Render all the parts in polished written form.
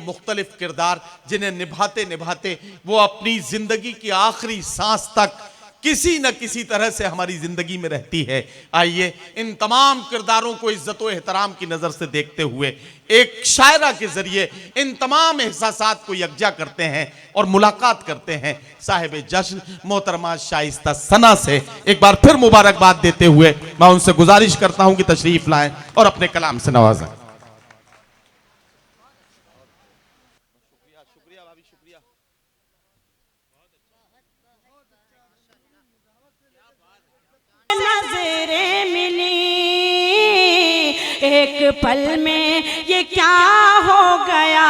मुख्तलिफ किरदार जिन्हें निभाते निभाते वो अपनी जिंदगी की आखिरी सांस तक किसी न किसी तरह से हमारी जिंदगी में रहती है। आइए इन तमाम किरदारों को इज्जत व एहतराम की नजर से देखते हुए एक शायरा के जरिए इन तमाम एहसासात को यकजा करते हैं और मुलाकात करते हैं साहिब जश्न मोहतरमा शाइस्ता सना से। एक बार फिर मुबारकबाद देते हुए मैं उनसे गुजारिश करता हूं कि तशरीफ लाएं और अपने कलाम से नवाजें। नजरें मिली एक पल में ये क्या हो गया।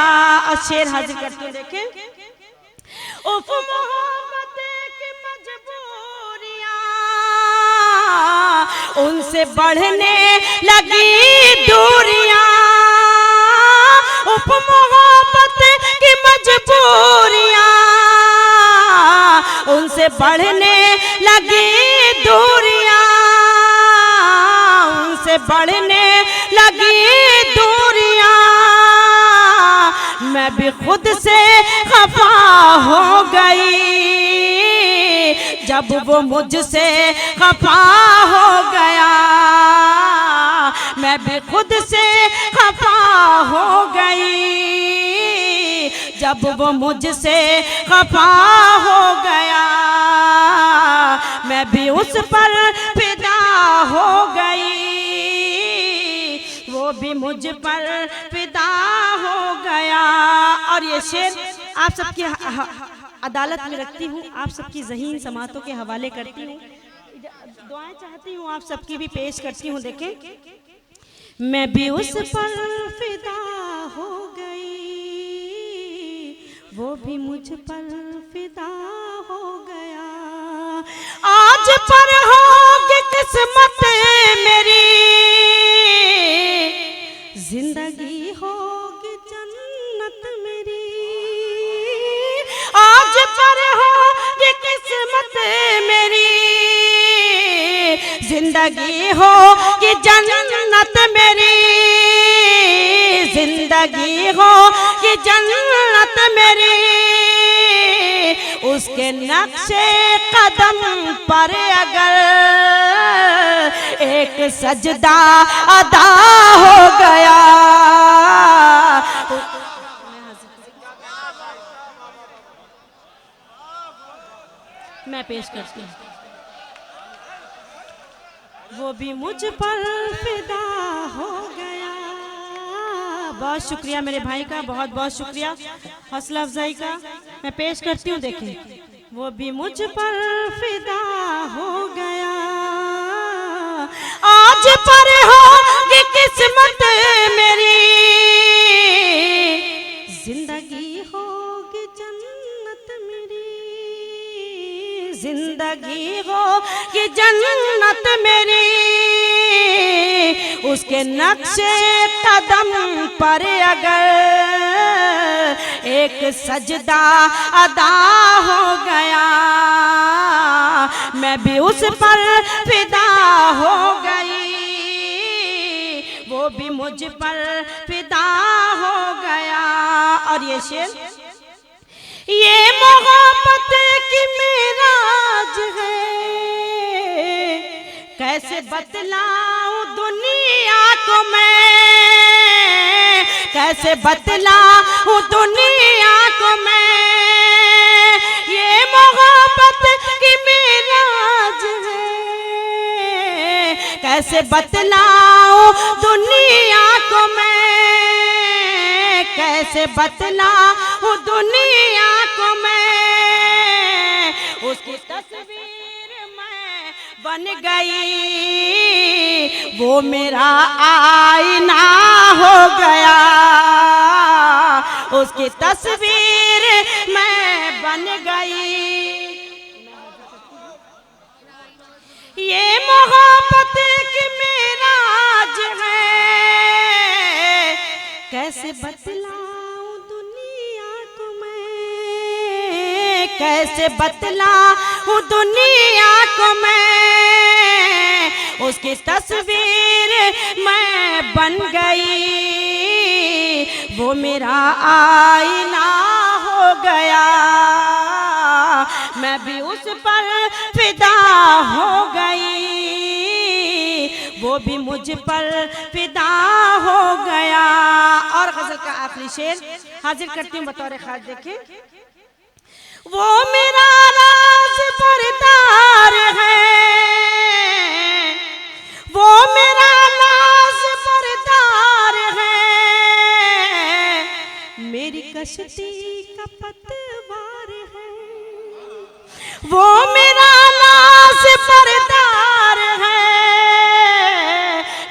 शेर हाजिर करते देखें। उफ मोहब्बत की मजबूरियां उनसे बढ़ने लगी दूरियां। उफ मोहब्बत की मजबूरियां उनसे बढ़ने लगी दूरियां उनसे बढ़ने लगी दूरियां। मैं भी खुद से खफा हो गई जब वो मुझसे खफा हो गया। मैं भी खुद से खफा हो गई जब वो मुझसे खफा हो गया। मैं भी उस पर फिदा हो गई वो भी मुझ पर फिदा हो गया। और ये शेर आप सबकी अदालत में रखती हूँ, आप सबकी ज़हीन समातों के हवाले करती हूँ, दुआएं चाहती हूँ, आप सबकी भी पेश करती हूँ। देखें। मैं भी उस पर फिदा हो गई वो भी मुझ पर फिदा हो गया। आज पर होगी किस्मत मेरी जिंदगी होगी जन्नत मेरी। आज पर होगी किस्मत मेरी जिंदगी होगी जन्नत मेरी। जिंदगी होगी जन्नत मेरी। उसके नक्शे कदम पर अगर एक सजदा अदा हो गया। मैं पेश करती हूँ। वो भी मुझ पर फिदा हो गया। बहुत शुक्रिया मेरे भाई का, बहुत बहुत शुक्रिया हौसला अफजाई का। मैं पेश करती हूँ। देखें। वो भी मुझ पर फिदा हो गया। आज पर होगी किस्मत मेरी जिंदगी होगी जन्नत मेरी। जिंदगी होगी जन्नत मेरी। उसके नक्शे कदम पर अगर एक सजदा अदा हो गया। मैं भी उस पर फिदा हो गई वो भी मुझ पर फिदा हो गया। और ये शेर। ये मोहब्बत की मेराज है कैसे बतलाऊं दुनिया को मैं। कैसे बतलाऊं दुनिया को मैं। ये मोहब्बत की मेराज है कैसे बतलाऊं दुनिया को मैं। कैसे बतलाऊं दुनिया को मैं। उसकी तस्वीर मैं बन गई वो मेरा आईना हो गया। उसकी तस्वीर मैं बन गई। ये मोहब्बत की मेरा कैसे बतलाऊं दुनिया को मैं, उसकी तस्वीर मैं बन गई, वो मेरा आईना हो गया, मैं भी उस पर फिदा हो गई, वो भी मुझ पर फिदा हो गया। और गजल का आखिरी शेर हाजिर करती हूँ बतौर खास, देखें। वो मेरा राज परदार है, वो मेरा राज परदार है, मेरी कश्ती का पतवार है, वो मेरा राज परदार है,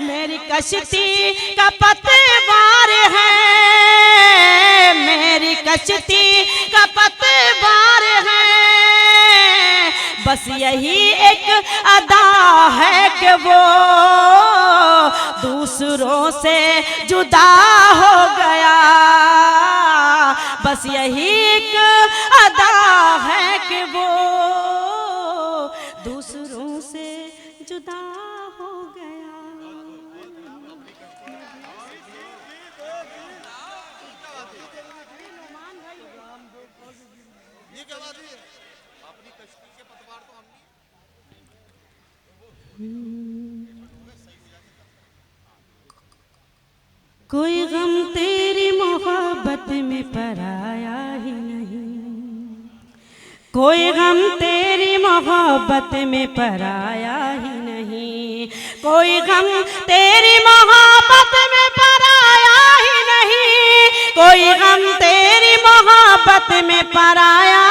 मेरी कश्ती का पतवार है, मेरी कश्ती का पतवार है, बस यही एक अदा है कि वो दूसरों से जुदा हो गया, बस यही एक अदा है कि वो दूसरों से जुदा हो गया। कोई गम तेरी मोहब्बत में पराया ही नहीं, कोई गम तेरी मोहब्बत में पराया ही नहीं, कोई गम तेरी मोहब्बत में पराया ही नहीं, कोई गम तेरी मोहब्बत में पराया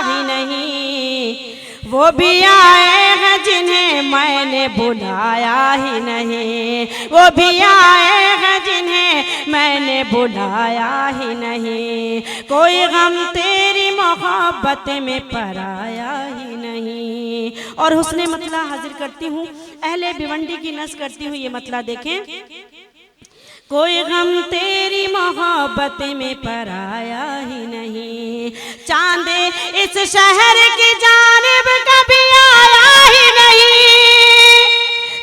ही नहीं, वो भी आए हैं जिन्हें मैंने बुलाया ही नहीं, वो भी आए हैं जिन्हें मैंने बुलाया ही नहीं, कोई गम तेरी मोहब्बत में पराया ही नहीं। और हुस्ने मतला हाजिर करती हूँ, अहले भिवंडी की नस करती हूँ ये मतला, देखें। कोई गम तेरी मोहब्बत में पराया ही नहीं, चांद इस शहर की जानिब कभी आया ही नहीं,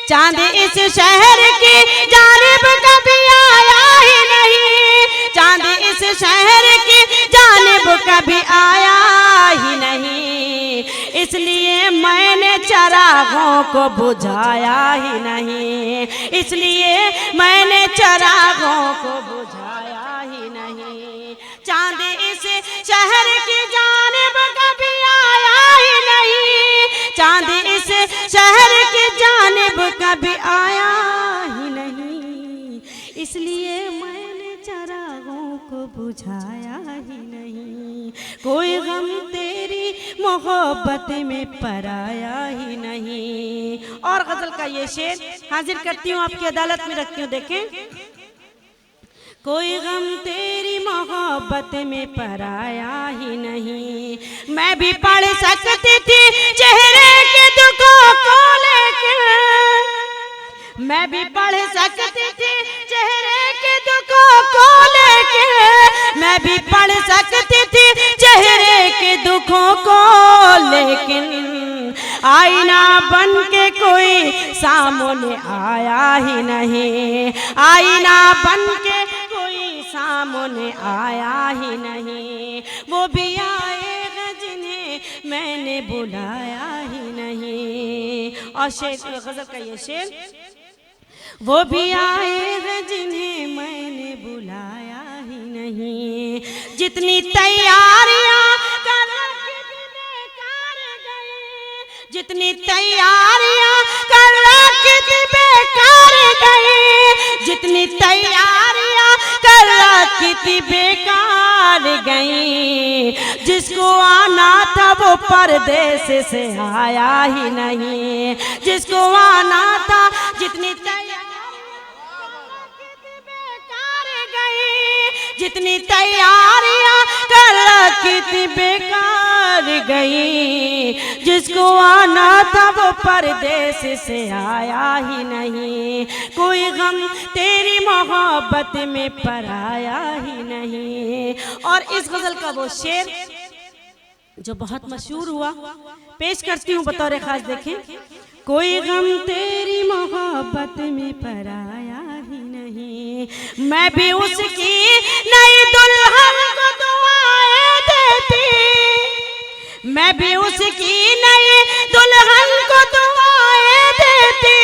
चांद इस शहर की जानिब कभी आया ही नहीं, चांद इस शहर की जानिब कभी आया ही नहीं, इसलिए मैंने चरागों को बुझाया ही नहीं, इसलिए मैंने चरागों को बुझाया ही नहीं, चांद इस शहर की जानिब कभी आया ही नहीं, चांद इस शहर की जानिब कभी आया ही नहीं, इसलिए मैंने चरागों को बुझाया ही नहीं, कोई गम तेरी मोहब्बत में पराया ही नहीं। और गजल का ये शेर हाजिर करती हूँ, आपकी अदालत में रखती हूँ, देखें। कोई गम तेरी मोहब्बत में पराया ही नहीं, मैं भी पढ़ सकती थी चेहरे के दुखों को लेकर, मैं भी पढ़ सकती थी चेहरे के दुखों को लेकर, मैं भी पढ़ सकती थी चेहरे के दुखों को, लेकिन आईना बन के कोई सामने आया ही नहीं, आईना बन के कोई सामने आया ही नहीं, वो भी आएगा जिन्हें मैंने बुलाया ही नहीं। और शेर गजल का ये शेर, वो भी आएगा जिन्हें मैंने बुलाया ही नहीं, जितनी तैयारियां कर रखी थी बेकार गई, जितनी तैयारियां कर रखी थी बेकार गई, जितनी तैयारियां कर रखी थी बेकार गई, जिसको आना था वो परदेस से आया ही नहीं, जिसको आना था, जितनी जितनी तैयारियां कर रखी थी बेकार गई, जिसको आना था वो परदेस से आया ही नहीं, कोई गम तेरी मोहब्बत में पराया ही नहीं। और इस गजल का वो शेर जो बहुत मशहूर हुआ, पेश करती हूँ बतौर खास। देखें, कोई गम तेरी मोहब्बत में पराया ही नहीं, मैं भी उसकी नई दुल्हन को दुआएं देती, मैं भी उसकी नई दुल्हन को दुआएं देती,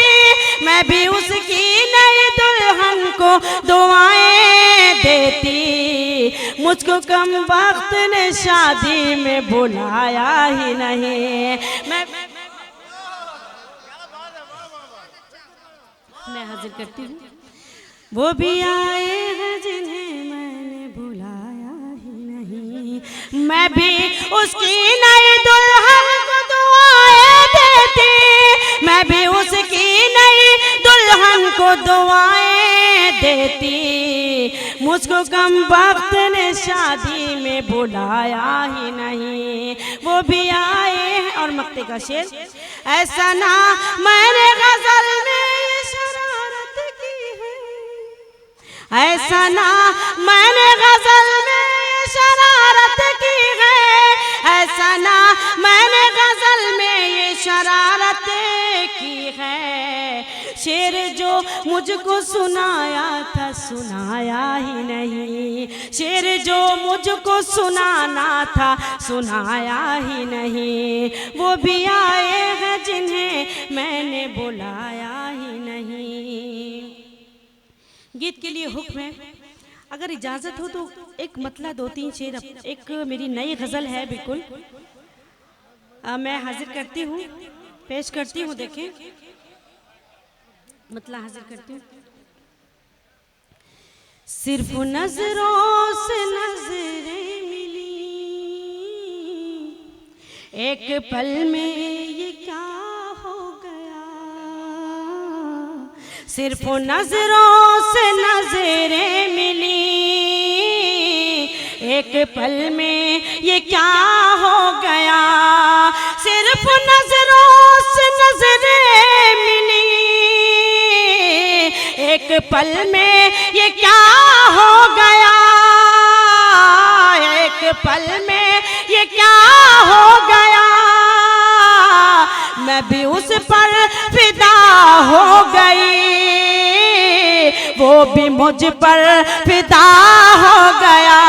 मैं भी उसकी नई दुल्हन को दुआएं देती। मुझको कम वक्त ने शादी में बुलाया ही नहीं, मैं हाजिर करती हूँ। वो भी आए हैं जिन्हें मैंने बुलाया ही नहीं, मैं भी उसकी नई दुल्हन को दुआएं देती, मैं भी उसकी नई दुल्हन को दुआएं देती। मुझको कम वक्त ने शादी में बुलाया ही नहीं, वो भी आए हैं। और मक्ते का शेर, ऐसा ना मैंने गजल में ये शरारत की है, ऐसा ना मैंने गजल में ये शरारत की है, ऐसा ना मैंने गजल में ये शरारत की है। शेर जो मुझको सुनाया था सुनाया ही नहीं, शेर जो मुझको सुनाना था सुनाया ही नहीं, वो भी आए हैं जिन्हें मैंने बुलाया ही नहीं। गीत के लिए हुक्म है, अगर इजाज़त हो तो एक मतला 2-3 शेर, एक मेरी नई गज़ल है बिल्कुल, मैं हाजिर करती हूँ, पेश करती हूँ। देखें, मतला हाजिर करती हूँ। सिर्फ नजरों से नजरें मिली, एक पल में ये क्या हो गया, सिर्फ नजरों से नजरें मिली, एक पल में ये क्या हो गया, सिर्फ नजरों से नजरें मिली, एक पल में ये क्या हो गया, एक पल में ये क्या हो गया। मैं भी उस पर फिदा हो गई, वो भी मुझ पर फिदा हो गया,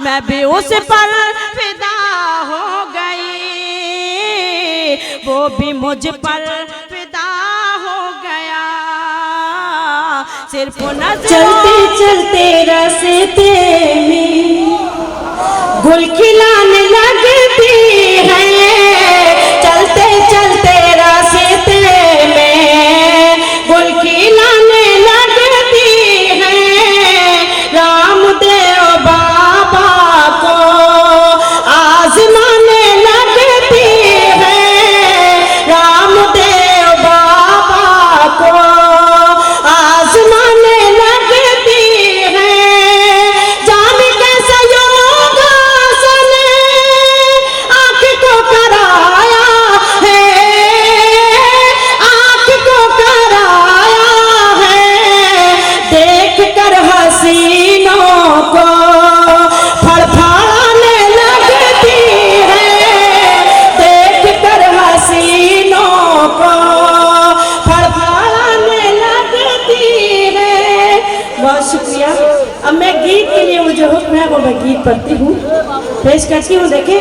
मैं भी उस पर फिदा हो गई, वो भी मुझ पर फिदा हो गया। सिर्फ चलते चलते रास्ते में गुल खिलाने लगती है, चलते चलते रास्ते में गुल खिलाने लगती है, रामदेव बाबा को आजमाने लगती है, रामदेव बाबा को आजमाने लगती है। जाने कैसा योगासन आँख को कराया है, आँख को कराया है, देख कर हसीनों को फड़फड़ाने लगती है, देख कर हसीनों को फड़फड़ाने लगती है। बहुत शुक्रिया। अब मैं गीत के लिए वो जो हुक्म है वो मैं गीत पढ़ती हूँ, पेश करती हूँ। देखें,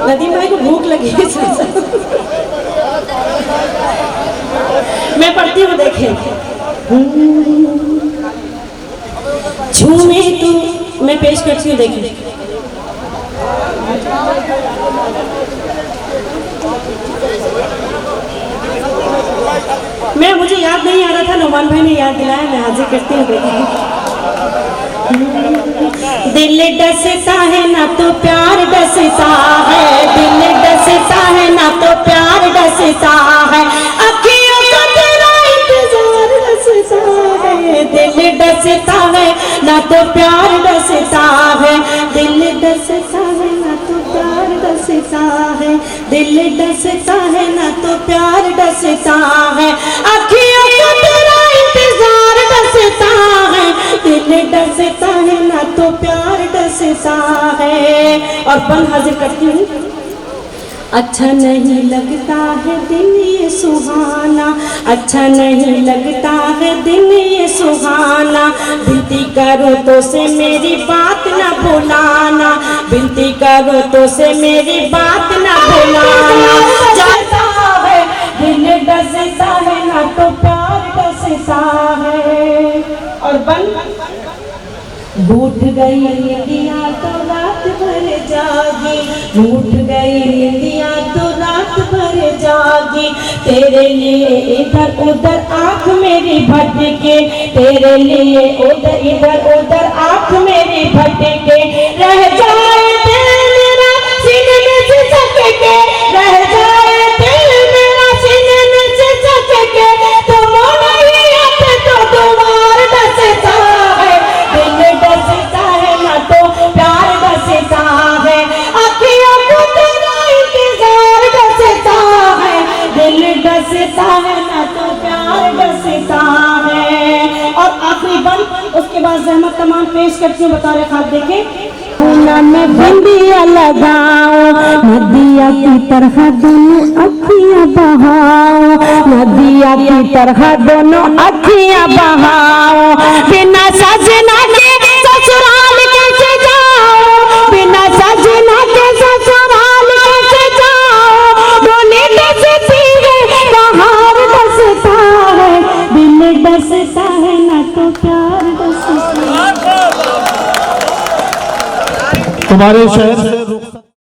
नदीम भाई को भूख लगी है, मैं पढ़ती हूँ। देखें, झूमे तू, मैं पेश करती हूँ। देखें, मैं मुझे याद नहीं आ रहा था, नौमान भाई ने याद दिलाया, मैं हाजिर करती हूँ। दिल डसता है ना तो प्यार डसता है, दिल डसता है ना तो प्यार डसता है, अखियों का तेरा इंतजार डसता है, दिल डसता है ना तो प्यार डसता है, दिल डसता है ना तो प्यार डसता है, दिल डसता है ना तो प्यार डसता है, अखियों का तेरा इंतजार डसता है, दिल डसता है ना तो प्यार डसता बंद हाजिर करती हूँ। अच्छा नहीं लगता है दिन ये सुहाना, अच्छा नहीं लगता है दिन ये सुहाना, विनती करो तो से मेरी बात न भुलाना, विनती करो तो से मेरी बात न भुलाना। जाता है दिल डसता है ना तो प्यार डसता है। और बन रूठ गई इंडिया तो रात भर जागी, रूठ गई इंडिया तो रात भर जागी, तेरे लिए इधर उधर आँख मेरी भटके, तेरे लिए उधर इधर उधर आँख मेरी भटके, रह जाए दिल मेरा सीने में सिसक के, रह जाए दिल मेरा सीने में सिसक के, तुम नहीं आते तो तुम्हार डसता है, दिल डसता है ना तो प्यार डसता है, अखियों को तेरा इंतजार डसता है, दिल डसता है ना तो प्यार डसता है। और आखिरी बंद उसके बाद ज़हमत तमाम पेश करती हूँ, बता रहे खाब देखे ना मैं बिंदिया लगाऊं, नदिया की तरह दोनों अखियां बहाऊं, नदिया की तरह दोनों अखियां बहाऊं, बिना सजना के ससुराल कैसे जाऊं, बिना सजना के ससुराल कैसे जाऊं, डोली डसती है कहार डसता है, दिल डसता है ना तो प्यार डसता है। तुम्हारे शहर से